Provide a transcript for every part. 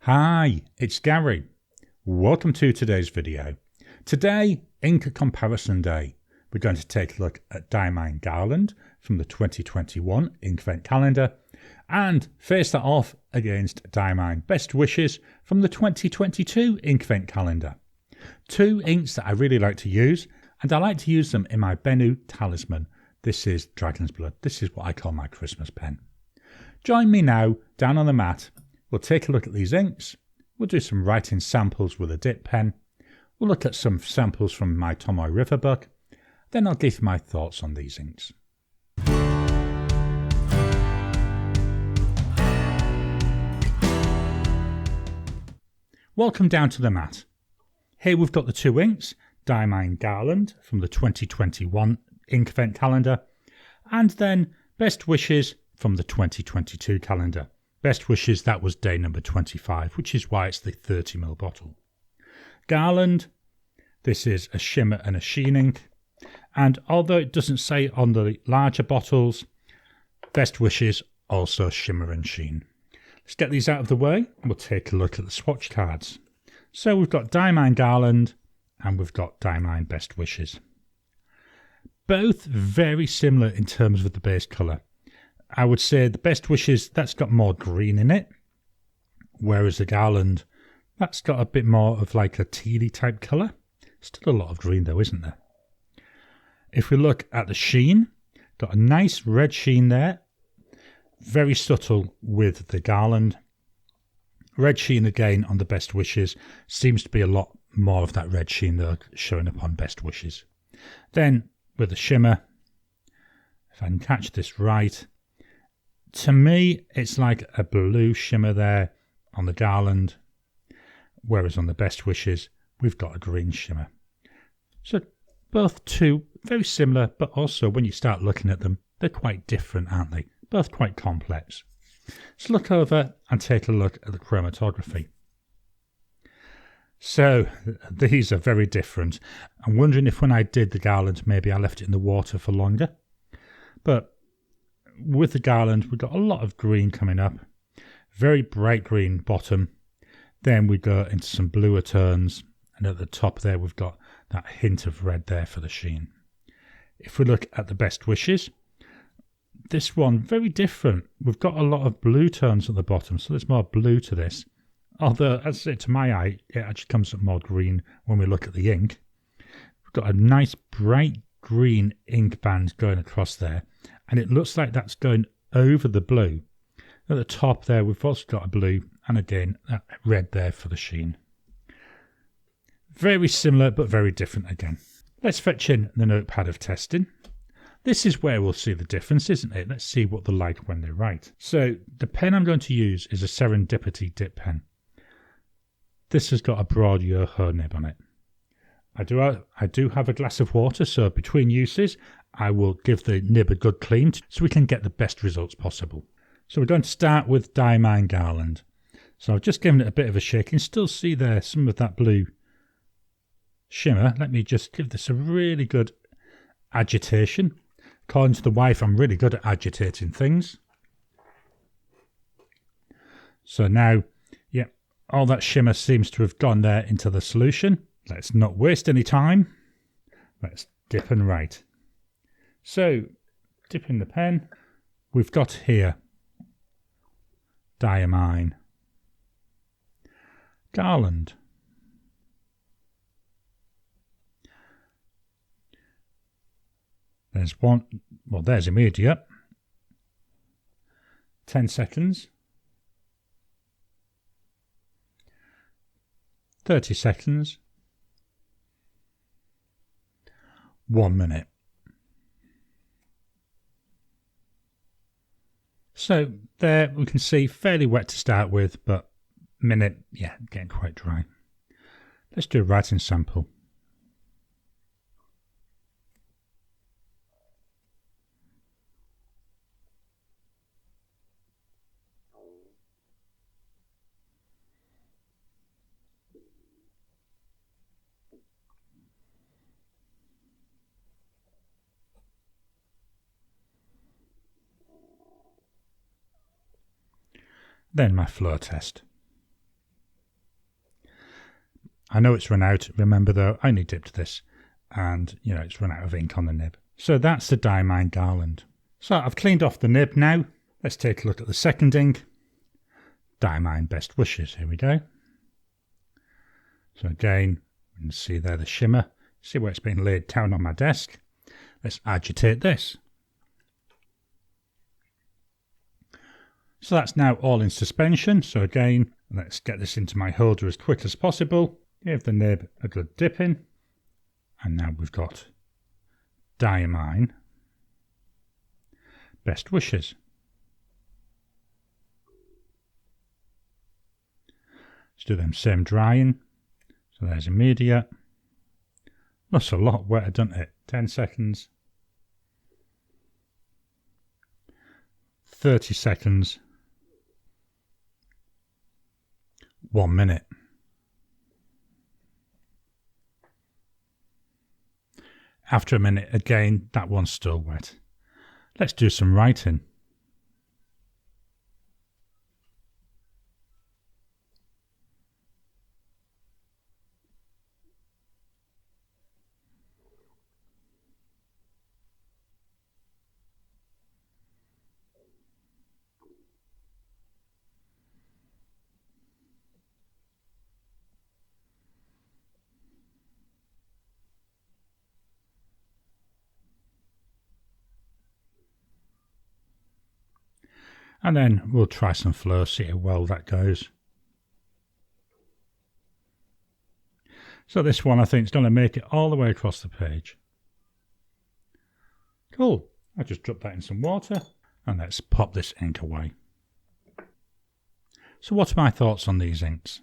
Hi, it's Gary. Welcome to today's video. Today, Ink Comparison Day. We're going to take a look at Diamine Garland from the 2021 Inkvent calendar and face that off against Diamine Best Wishes from the 2022 Inkvent calendar. Two inks that I really like to use, and I like to use them in my Benu Talisman. This is Dragon's Blood. This is what I call my Christmas pen. Join me now down on the mat. We'll take a look at these inks. We'll do some writing samples with a dip pen. We'll look at some samples from my Tomoe Riverbook. Then I'll give my thoughts on these inks. Welcome down to the mat. Here we've got the two inks, Diamine Garland from the 2021 Inkvent calendar, and then Best Wishes from the 2022 calendar. Best Wishes, that was day number 25, which is why it's the 30ml bottle. Garland, this is a shimmer and a sheen ink. And although it doesn't say on the larger bottles, Best Wishes also shimmer and sheen. Let's get these out of the way and we'll take a look at the swatch cards. So we've got Diamine Garland and we've got Diamine Best Wishes. Both very similar in terms of the base colour. I would say the Best Wishes, that's got more green in it, whereas the Garland, that's got a bit more of like a tealy type colour. Still a lot of green though, isn't there? If we look at the sheen, got a nice red sheen there, very subtle with the Garland. Red sheen again on the Best Wishes, seems to be a lot more of that red sheen though showing up on Best Wishes. Then with the shimmer, if I can catch this right, to me, it's like a blue shimmer there on the Garland, whereas on the Best Wishes, we've got a green shimmer. So both two very similar, but also when you start looking at them, they're quite different, aren't they? Both quite complex. Let's look over and take a look at the chromatography. So these are very different. I'm wondering if when I did the Garland, maybe I left it in the water for longer. But with the Garland, we've got a lot of green coming up. Very bright green bottom. Then we go into some bluer tones. And at the top there, we've got that hint of red there for the sheen. If we look at the Best Wishes, this one, very different. We've got a lot of blue tones at the bottom, so there's more blue to this. Although, as I say, to my eye, it actually comes up more green when we look at the ink. We've got a nice bright green ink band going across there. And it looks like that's going over the blue. At the top there, we've also got a blue, and again, that red there for the sheen. Very similar, but very different again. Let's fetch in the notepad of testing. This is where we'll see the difference, isn't it? Let's see what they're like when they write. So, the pen I'm going to use is a Serendipity dip pen. This has got a broad Yoho nib on it. I do have a glass of water, so between uses, I will give the nib a good clean so we can get the best results possible. So we're going to start with Diamine Garland. So I've just given it a bit of a shake. You can still see there some of that blue shimmer. Let me just give this a really good agitation. According to the wife, I'm really good at agitating things. So now, yeah, all that shimmer seems to have gone there into the solution. Let's not waste any time. Let's dip and write. So, dipping the pen, we've got here Diamine Garland. There's one, well, there's immediate. 10 seconds. 30 seconds. 1 minute. So there we can see fairly wet to start with, but minute, yeah, getting quite dry. Let's do a writing sample. Then my flow test. I know it's run out. Remember though, I only dipped this and it's run out of ink on the nib. So that's the Diamine Garland. So I've cleaned off the nib now. Let's take a look at the second ink. Diamine Best Wishes. Here we go. So again, you can see there the shimmer. See where it's been laid down on my desk. Let's agitate this. So that's now all in suspension. So again, let's get this into my holder as quick as possible. Give the nib a good dip in. And now we've got Diamine Best Wishes. Let's do them same drying. So there's immediate. Looks a lot wetter, doesn't it? 10 seconds. 30 seconds. 1 minute. After a minute, again, that one's still wet. Let's do some writing. And then we'll try some flow, see how well that goes. So this one I think is going to make it all the way across the page. Cool. I just dropped that in some water and let's pop this ink away. So what are my thoughts on these inks?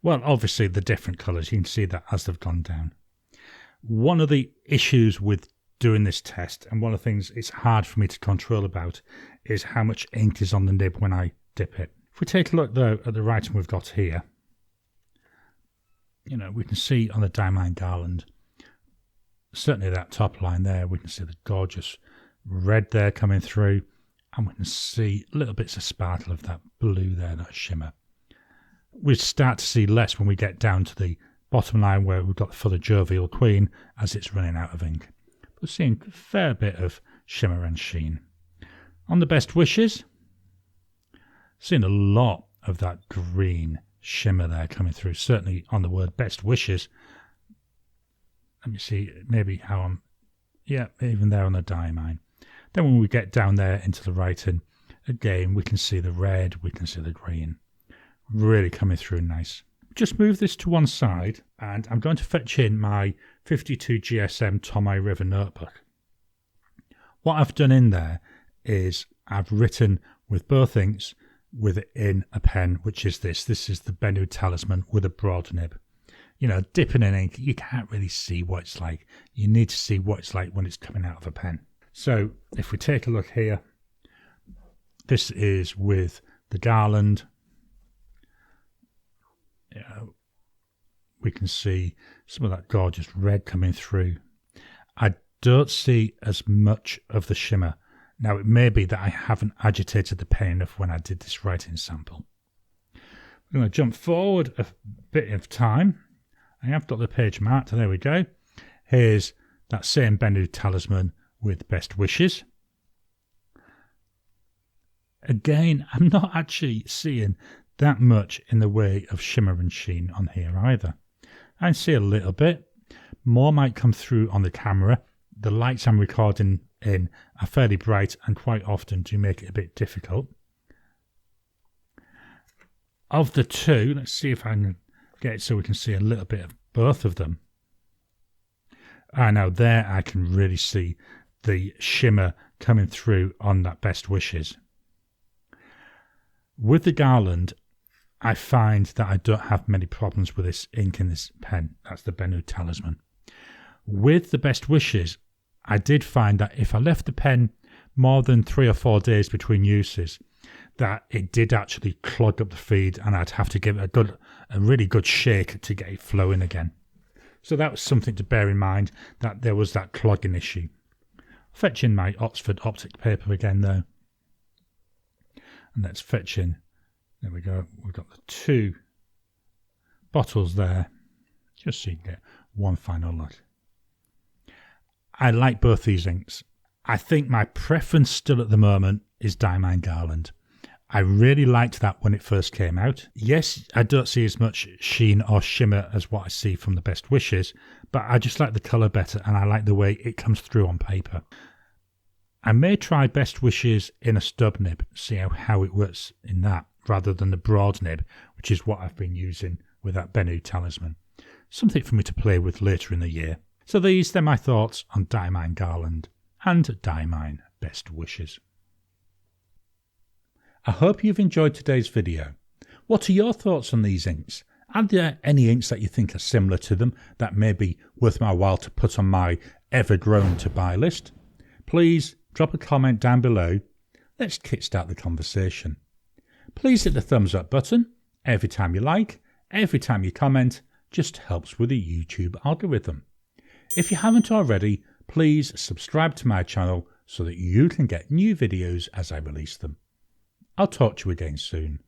Well, obviously the different colours, you can see that as they've gone down. One of the issues with doing this test, and one of the things it's hard for me to control about, is how much ink is on the nib when I dip it. If we take a look though at the writing we've got here, we can see on the Diamine Garland, certainly that top line there, we can see the gorgeous red there coming through, and we can see little bits of sparkle of that blue there, that shimmer. We start to see less when we get down to the bottom line where we've got for the Jovial Queen as it's running out of ink. We're seeing a fair bit of shimmer and sheen. On the Best Wishes, seeing a lot of that green shimmer there coming through, certainly on the word Best Wishes. Let me see maybe how I'm, even there on the Diamine. Then when we get down there into the writing, again we can see the red, we can see the green, really coming through nice. Just move this to one side and I'm going to fetch in my 52 GSM Tomoe River notebook. What I've done in there is I've written with both inks within a pen, which is this. This is the Benu Talisman with a broad nib. Dipping in ink, you can't really see what it's like. You need to see what it's like when it's coming out of a pen. So if we take a look here, this is with the Garland. We can see some of that gorgeous red coming through. I don't see as much of the shimmer. Now it may be that I haven't agitated the pen enough when I did this writing sample. We're going to jump forward a bit of time. I have got the page marked. There we go. Here's that same Benu Talisman with Best Wishes. Again, I'm not actually seeing that much in the way of shimmer and sheen on here either. I see a little bit. More might come through on the camera. The lights I'm recording in are fairly bright and quite often do make it a bit difficult. Of the two, let's see if I can get it so we can see a little bit of both of them. Now there I can really see the shimmer coming through on that Best Wishes. With the Garland, I find that I don't have many problems with this ink in this pen. That's the Benu Talisman. With the Best Wishes, I did find that if I left the pen more than 3 or 4 days between uses, that it did actually clog up the feed and I'd have to give it a really good shake to get it flowing again. So that was something to bear in mind, that there was that clogging issue. Fetch in my Oxford optic paper again though. And let's fetch in, there we go, we've got the 2 bottles there. just so you can get one final look. I like both these inks. I think my preference still at the moment is Diamine Garland. I really liked that when it first came out. Yes, I don't see as much sheen or shimmer as what I see from the Best Wishes, but I just like the colour better and I like the way it comes through on paper. I may try Best Wishes in a stub nib, see how it works in that, rather than the broad nib, which is what I've been using with that Benu Talisman. Something for me to play with later in the year. So they're my thoughts on Diamine Garland and Diamine Best Wishes. I hope you've enjoyed today's video. What are your thoughts on these inks? Are there any inks that you think are similar to them that may be worth my while to put on my ever-growing to-buy list? Please drop a comment down below. Let's kickstart the conversation. Please hit the thumbs up button. Every time you like, every time you comment, just helps with the YouTube algorithm. If you haven't already, please subscribe to my channel so that you can get new videos as I release them. I'll talk to you again soon.